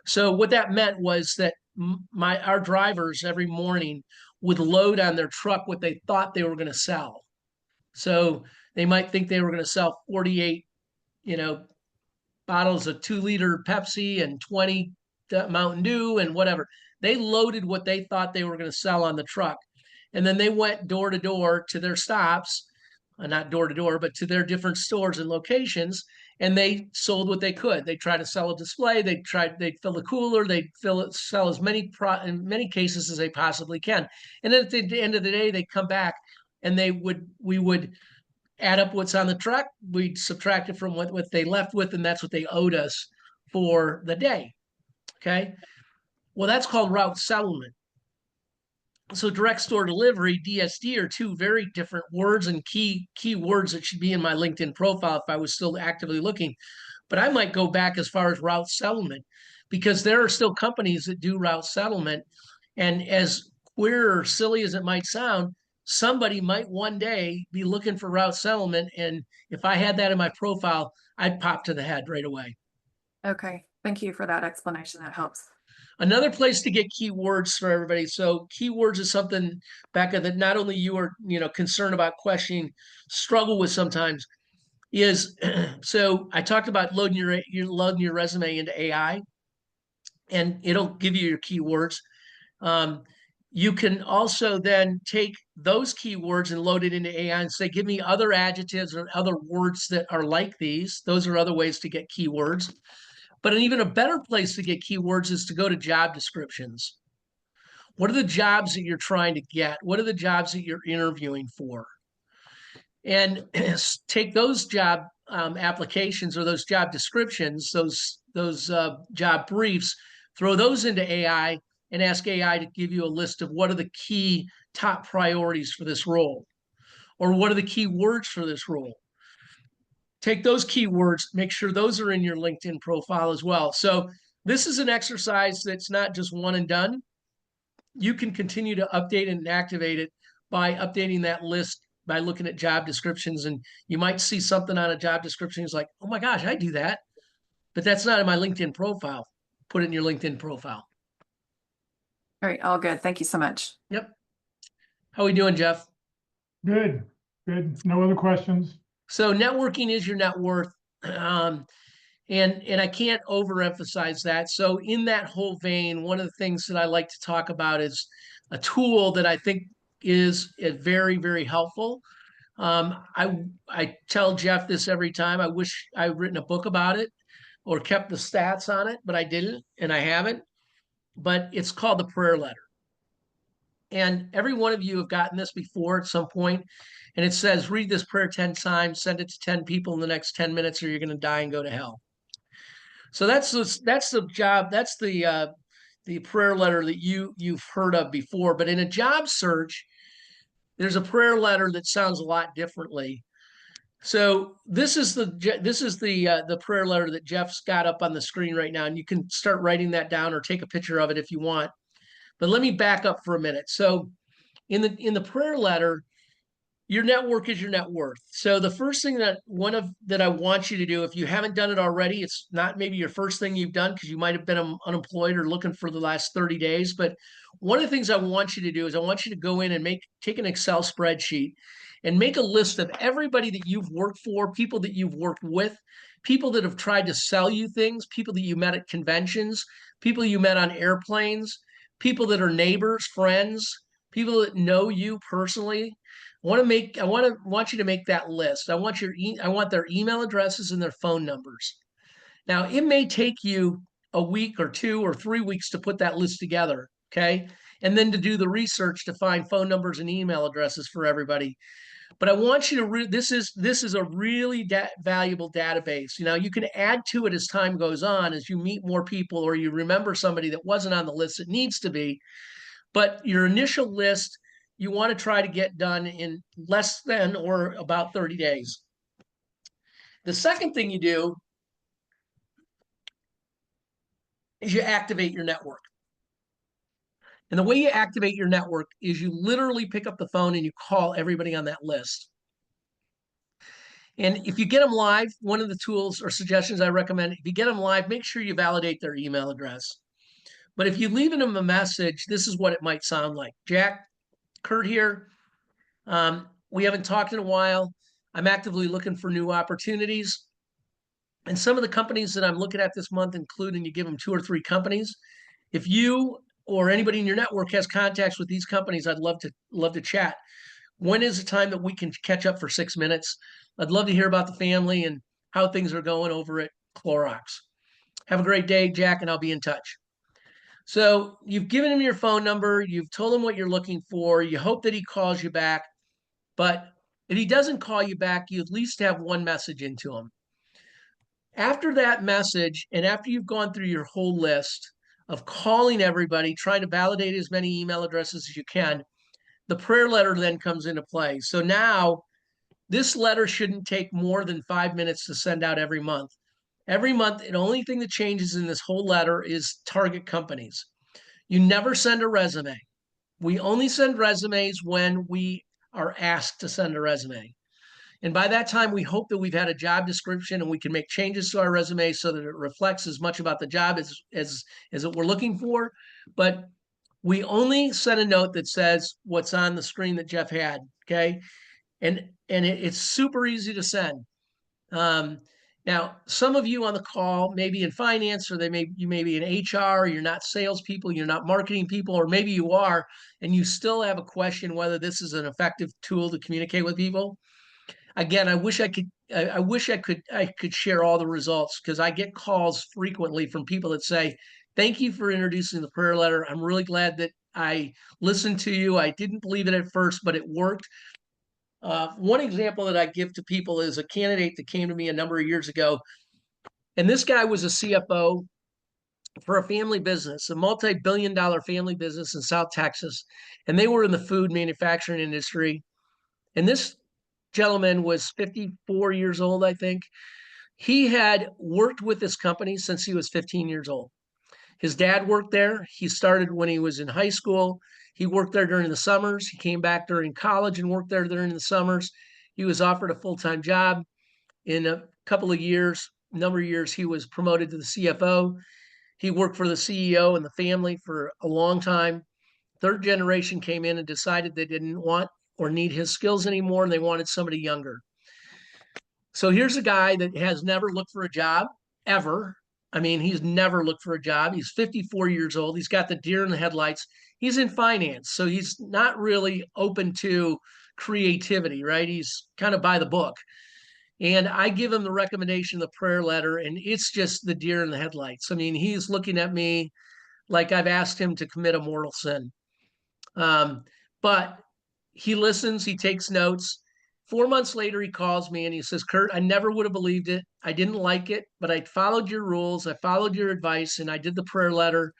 so what that meant was that our drivers every morning would load on their truck what they thought they were going to sell. So they might think they were going to sell 48, bottles of 2-liter Pepsi and 20 Mountain Dew and whatever. They loaded what they thought they were going to sell on the truck. And then they went door to door to their stops, not door to door, but to their different stores and locations. And they sold what they could. They tried to sell a display. They'd fill a cooler. They'd sell as many in many cases as they possibly can. And then at the end of the day, they'd come back and we would add up what's on the truck. We'd subtract it from what they left with, and that's what they owed us for the day. Okay. Well, that's called route settlement. So direct store delivery, DSD, are two very different words and key words that should be in my LinkedIn profile if I was still actively looking. But I might go back as far as route settlement, because there are still companies that do route settlement. And as queer or silly as it might sound, somebody might one day be looking for route settlement. And if I had that in my profile, I'd pop to the head right away. Okay. Thank you for that explanation. That helps. Another place to get keywords for everybody. So keywords is something, Becca, that not only you are, concerned about, questioning, struggle with sometimes, is so I talked about loading your resume into AI, and it'll give you your keywords. You can also then take those keywords and load it into AI and say, give me other adjectives or other words that are like these. Those are other ways to get keywords. But even a better place to get keywords is to go to job descriptions. What are the jobs that you're trying to get? What are the jobs that you're interviewing for? And take those job applications or those job descriptions, those job briefs, throw those into AI and ask AI to give you a list of what are the key top priorities for this role, or what are the key words for this role. Take those keywords, make sure those are in your LinkedIn profile as well. So this is an exercise that's not just one and done. You can continue to update and activate it by updating that list, by looking at job descriptions. And you might see something on a job description. It's like, oh my gosh, I do that. But that's not in my LinkedIn profile. Put it in your LinkedIn profile. All right. All good. Thank you so much. Yep. How are we doing, Jeff? Good. No other questions? So networking is your net worth. And I can't overemphasize that. So in that whole vein, one of the things that I like to talk about is a tool that I think is very, very helpful. I tell Jeff this every time. I wish I'd written a book about it or kept the stats on it, but I didn't, and I haven't. But it's called the prayer letter. And every one of you have gotten this before at some point. And it says, read this prayer 10 times, send it to 10 people in the next 10 minutes, or you're going to die and go to hell. So that's the job. That's the prayer letter that you've heard of before. But in a job search, there's a prayer letter that sounds a lot differently. So this is the prayer letter that Jeff's got up on the screen right now, and you can start writing that down or take a picture of it if you want. But let me back up for a minute. So in the prayer letter, your network is your net worth. So the first thing that I want you to do, if you haven't done it already, it's not maybe your first thing you've done because you might have been unemployed or looking for the last 30 days. But one of the things I want you to do is I want you to go in and take an Excel spreadsheet and make a list of everybody that you've worked for, people that you've worked with, people that have tried to sell you things, people that you met at conventions, people you met on airplanes, people that are neighbors, friends, people that know you personally. I want you to make that list. I want their email addresses and their phone numbers. Now, it may take you a week or 2 or 3 weeks to put that list together, okay? And then to do the research to find phone numbers and email addresses for everybody. But I want you to this is a really valuable database. You can add to it as time goes on, as you meet more people or you remember somebody that wasn't on the list that needs to be. But your initial list, you want to try to get done in less than or about 30 days. The second thing you do is you activate your network. And the way you activate your network is you literally pick up the phone and you call everybody on that list. And if you get them live, one of the tools or suggestions I recommend, if you get them live, make sure you validate their email address. But if you leave them a message, this is what it might sound like. Jack, Kurt here. We haven't talked in a while. I'm actively looking for new opportunities. And some of the companies that I'm looking at this month include, and you give them 2 or 3 companies. If you or anybody in your network has contacts with these companies, I'd love to chat. When is the time that we can catch up for 6 minutes? I'd love to hear about the family and how things are going over at Clorox. Have a great day, Jack, and I'll be in touch. So you've given him your phone number. You've told him what you're looking for. You hope that he calls you back. But if he doesn't call you back, you at least have one message into him. After that message, and after you've gone through your whole list of calling everybody, trying to validate as many email addresses as you can, the prayer letter then comes into play. So now this letter shouldn't take more than 5 minutes to send out every month. Every month, the only thing that changes in this whole letter is target companies. You never send a resume. We only send resumes when we are asked to send a resume. And by that time, we hope that we've had a job description and we can make changes to our resume so that it reflects as much about the job as what we're looking for. But we only send a note that says what's on the screen that Jeff had, okay? And it's super easy to send. Now, some of you on the call may be in finance, or you may be in HR, or you're not salespeople, you're not marketing people, or maybe you are, and you still have a question whether this is an effective tool to communicate with people. Again, I wish I could share all the results, because I get calls frequently from people that say, "Thank you for introducing the prayer letter. I'm really glad that I listened to you. I didn't believe it at first, but it worked." One example that I give to people is a candidate that came to me a number of years ago. And this guy was a CFO for a family business, a multi-billion-dollar family business in South Texas. And they were in the food manufacturing industry. And this gentleman was 54 years old, I think. He had worked with this company since he was 15 years old. His dad worked there. He started when he was in high school. He worked there during the summers. He came back during college and worked there during the summers. He was offered a full-time job. In a couple of years, number of years, he was promoted to the CFO. He worked for the CEO and the family for a long time. Third generation came in and decided they didn't want or need his skills anymore, and they wanted somebody younger. So here's a guy that has never looked for a job, ever. I mean, he's never looked for a job. He's 54 years old. He's got the deer in the headlights. He's in finance, so he's not really open to creativity, right? He's kind of by the book. And I give him the recommendation, the prayer letter, and it's just the deer in the headlights. I mean, he's looking at me like I've asked him to commit a mortal sin. But he listens, he takes notes. 4 months later, he calls me and he says, "Kurt, I never would have believed it. I didn't like it, but I followed your rules. I followed your advice, and I did the prayer letter.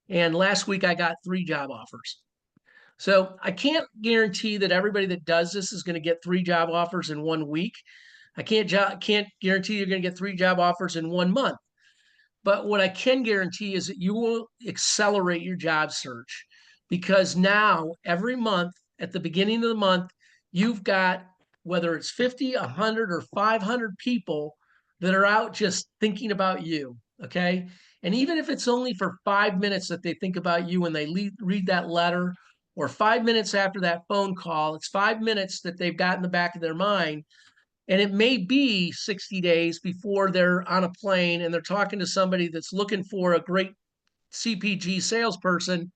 And last week I got 3 job offers." So I can't guarantee that everybody that does this is going to get 3 job offers in 1 week. I can't guarantee you're going to get 3 job offers in 1 month. But what I can guarantee is that you will accelerate your job search, because now every month at the beginning of the month, you've got, whether it's 50, 100, or 500 people that are out just thinking about you. Okay. And even if it's only for 5 minutes that they think about you when they read that letter, or 5 minutes after that phone call, it's 5 minutes that they've got in the back of their mind. And it may be 60 days before they're on a plane and they're talking to somebody that's looking for a great CPG salesperson.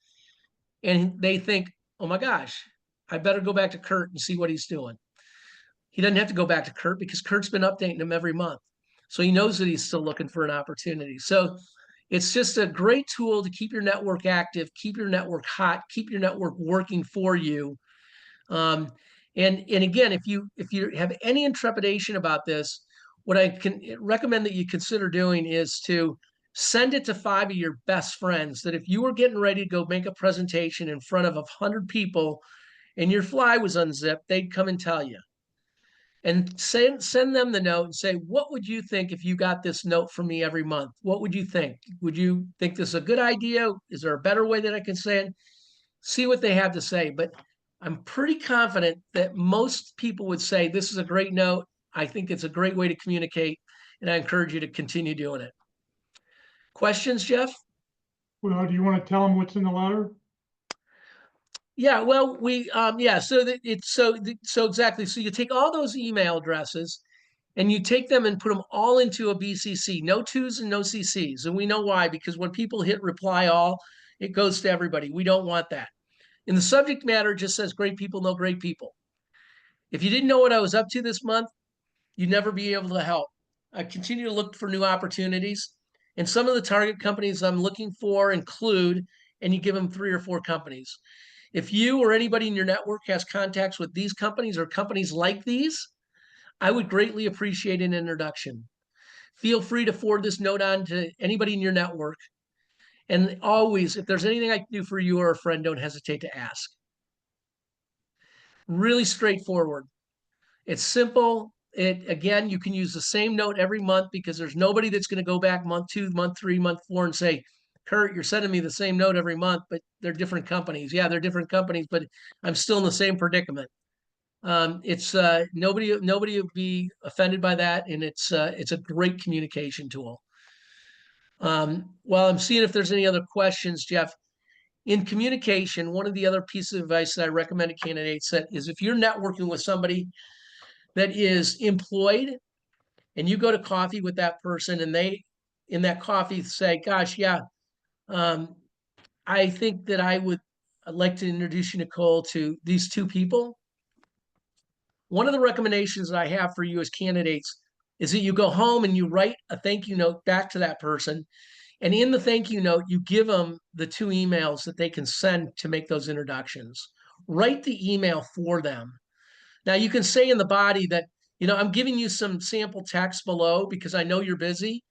And they think, oh my gosh, I better go back to Kurt and see what he's doing. He doesn't have to go back to Kurt because Kurt's been updating him every month. So he knows that he's still looking for an opportunity. So it's just a great tool to keep your network active, keep your network hot, keep your network working for you. And again, if you have any intrepidation about this, what I can recommend that you consider doing is to send it to 5 of your best friends, that if you were getting ready to go make a presentation in front of 100 people and your fly was unzipped, they'd come and tell you. And send them the note and say, what would you think if you got this note from me every month? What would you think? Would you think this is a good idea? Is there a better way that I can say it? See what they have to say. But I'm pretty confident that most people would say, this is a great note. I think it's a great way to communicate. And I encourage you to continue doing it. Questions, Jeff? Well, do you want to tell them what's in the letter? Yeah, well, so that it's so exactly. So you take all those email addresses and you take them and put them all into a BCC, no twos and no CCs. And we know why, because when people hit reply all, it goes to everybody. We don't want that. In the subject matter, it just says great people know great people. If you didn't know what I was up to this month, you'd never be able to help. I continue to look for new opportunities. And some of the target companies I'm looking for include, and you give them 3 or 4 companies. If you or anybody in your network has contacts with these companies or companies like these, I would greatly appreciate an introduction. Feel free to forward this note on to anybody in your network. And always, if there's anything I can do for you or a friend, don't hesitate to ask. Really straightforward. It's simple. Again, you can use the same note every month because there's nobody that's going to go back month 2, month 3, month 4 and say, Kurt, you're sending me the same note every month, but they're different companies. Yeah, they're different companies, but I'm still in the same predicament. It's nobody will be offended by that, and it's a great communication tool. Well, I'm seeing if there's any other questions, Jeff. In communication, one of the other pieces of advice that I recommend to candidates that is if you're networking with somebody that is employed and you go to coffee with that person and they in that coffee say, gosh, yeah, I think that I'd like to introduce you, Nicole, to these 2 people. One of the recommendations that I have for you as candidates is that you go home and you write a thank you note back to that person. And in the thank you note, you give them the 2 emails that they can send to make those introductions. Write the email for them. Now you can say in the body that, I'm giving you some sample text below because I know you're busy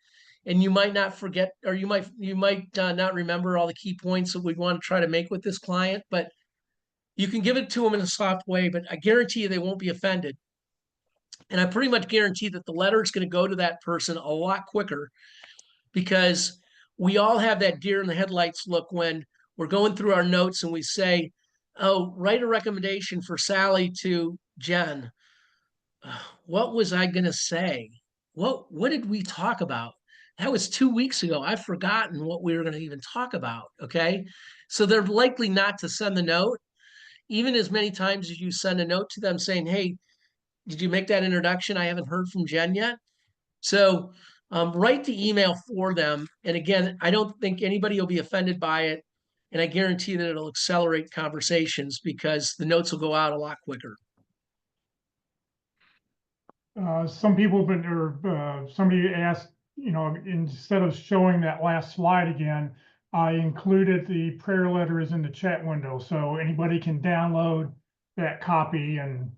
and you might not forget, or you might not remember all the key points that we want to try to make with this client, but you can give it to them in a soft way, but I guarantee you they won't be offended. And I pretty much guarantee that the letter is going to go to that person a lot quicker because we all have that deer in the headlights look when we're going through our notes and we say, oh, write a recommendation for Sally to Jen. What was I going to say? What did we talk about? That was 2 weeks ago. I've forgotten what we were going to even talk about. Okay. So they're likely not to send the note, even as many times as you send a note to them saying, hey, did you make that introduction? I haven't heard from Jen yet. So write the email for them. And again, I don't think anybody will be offended by it. And I guarantee that it'll accelerate conversations because the notes will go out a lot quicker. Some people have been, or somebody asked, instead of showing that last slide again, I included the prayer letters in the chat window. So anybody can download that copy and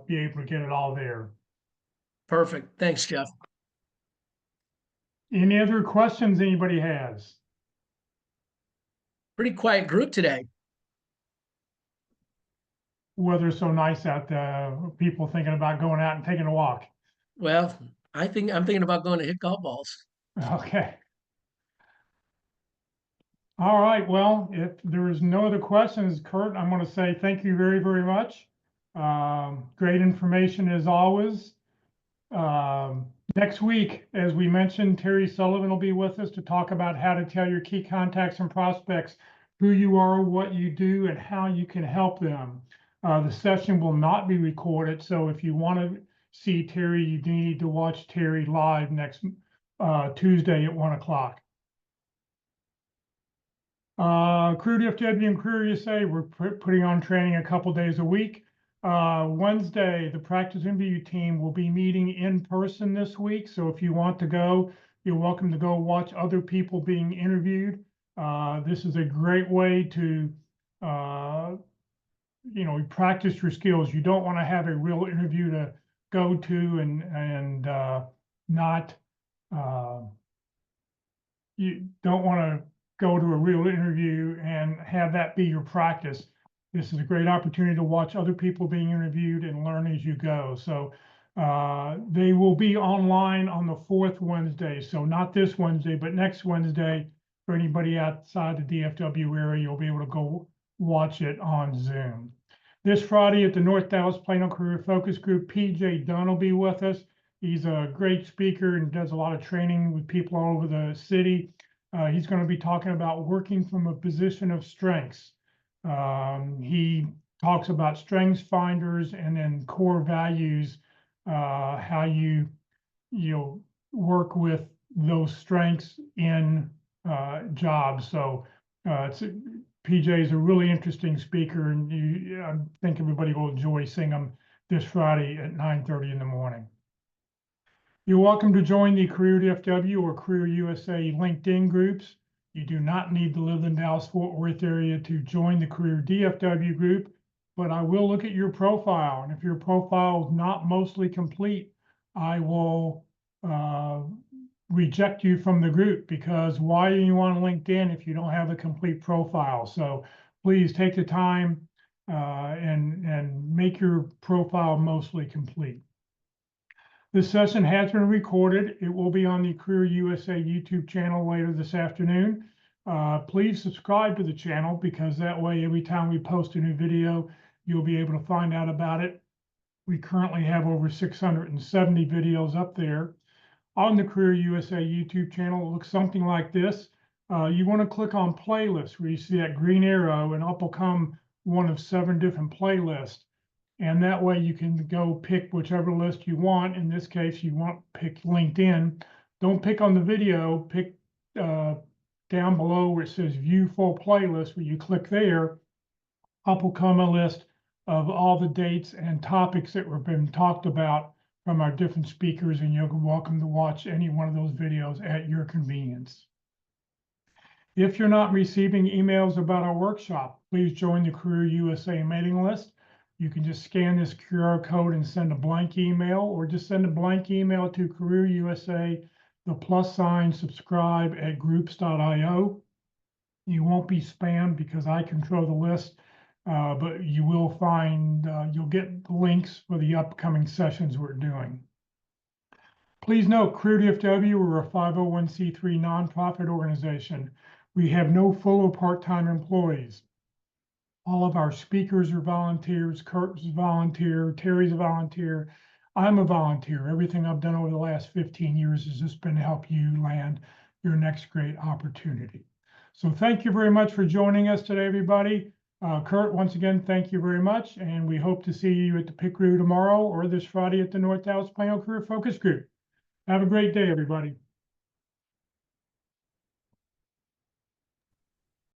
be able to get it all there. Perfect. Thanks, Jeff. Any other questions anybody has? Pretty quiet group today. Weather's so nice out there, people thinking about going out and taking a walk. Well, I'm thinking about going to hit golf balls. Okay. All right. Well, if there is no other questions, Kurt, I'm going to say thank you very, very much. Great information as always. Next week, as we mentioned, Terry Sullivan will be with us to talk about how to tell your key contacts and prospects who you are, what you do, and how you can help them. The session will not be recorded, so if you want to see Terry, you need to watch Terry live next Tuesday at 1 o'clock. Crew DFW and Crew USA, we're putting on training a couple days a week. Wednesday, the practice interview team will be meeting in person this week. So if you want to go, you're welcome to go watch other people being interviewed. This is a great way to, practice your skills. You don't want to have a real interview to go to and not, you don't want to go to a real interview and have that be your practice. This is a great opportunity to watch other people being interviewed and learn as you go. So they will be online on the 4th Wednesday. So not this Wednesday, but next Wednesday. For anybody outside the DFW area, you'll be able to go watch it on Zoom. This Friday at the North Dallas Plano Career Focus Group, PJ Dunn will be with us. He's a great speaker and does a lot of training with people all over the city. He's going to be talking about working from a position of strengths. He talks about strengths finders and then core values, how you work with those strengths in jobs. So PJ is a really interesting speaker, and I think everybody will enjoy seeing him this Friday at 9:30 in the morning. You're welcome to join the Career DFW or Career USA LinkedIn groups. You do not need to live in the Dallas-Fort Worth area to join the Career DFW group, but I will look at your profile. And if your profile is not mostly complete, I will reject you from the group, because why are you on LinkedIn if you don't have a complete profile? So please take the time and make your profile mostly complete. This session has been recorded. It will be on the Career USA YouTube channel later this afternoon. Please subscribe to the channel, because that way every time we post a new video, you'll be able to find out about it. We currently have over 670 videos up there. On the Career USA YouTube channel, it looks something like this. You want to click on playlists, where you see that green arrow, and up will come one of 7 different playlists. And that way you can go pick whichever list you want. In this case, you want to pick LinkedIn. Don't pick on the video, pick down below where it says view full playlist. When you click there, up will come a list of all the dates and topics that were been talked about from our different speakers, and you're welcome to watch any one of those videos at your convenience. If you're not receiving emails about our workshop, please join the Career USA mailing list. You can just scan this QR code and send a blank email, or just send a blank email to Career USA, the +sign subscribe@groups.io. You won't be spammed because I control the list, but you will find, you'll get links for the upcoming sessions we're doing. Please note, Career DFW, we're a 501c3 nonprofit organization. We have no full or part-time employees. All of our speakers are volunteers. Kurt's a volunteer. Terry's a volunteer. I'm a volunteer. Everything I've done over the last 15 years has just been to help you land your next great opportunity. So thank you very much for joining us today, everybody. Kurt, once again, thank you very much. And we hope to see you at the PICRU tomorrow or this Friday at the North Dallas Plano Career Focus Group. Have a great day, everybody.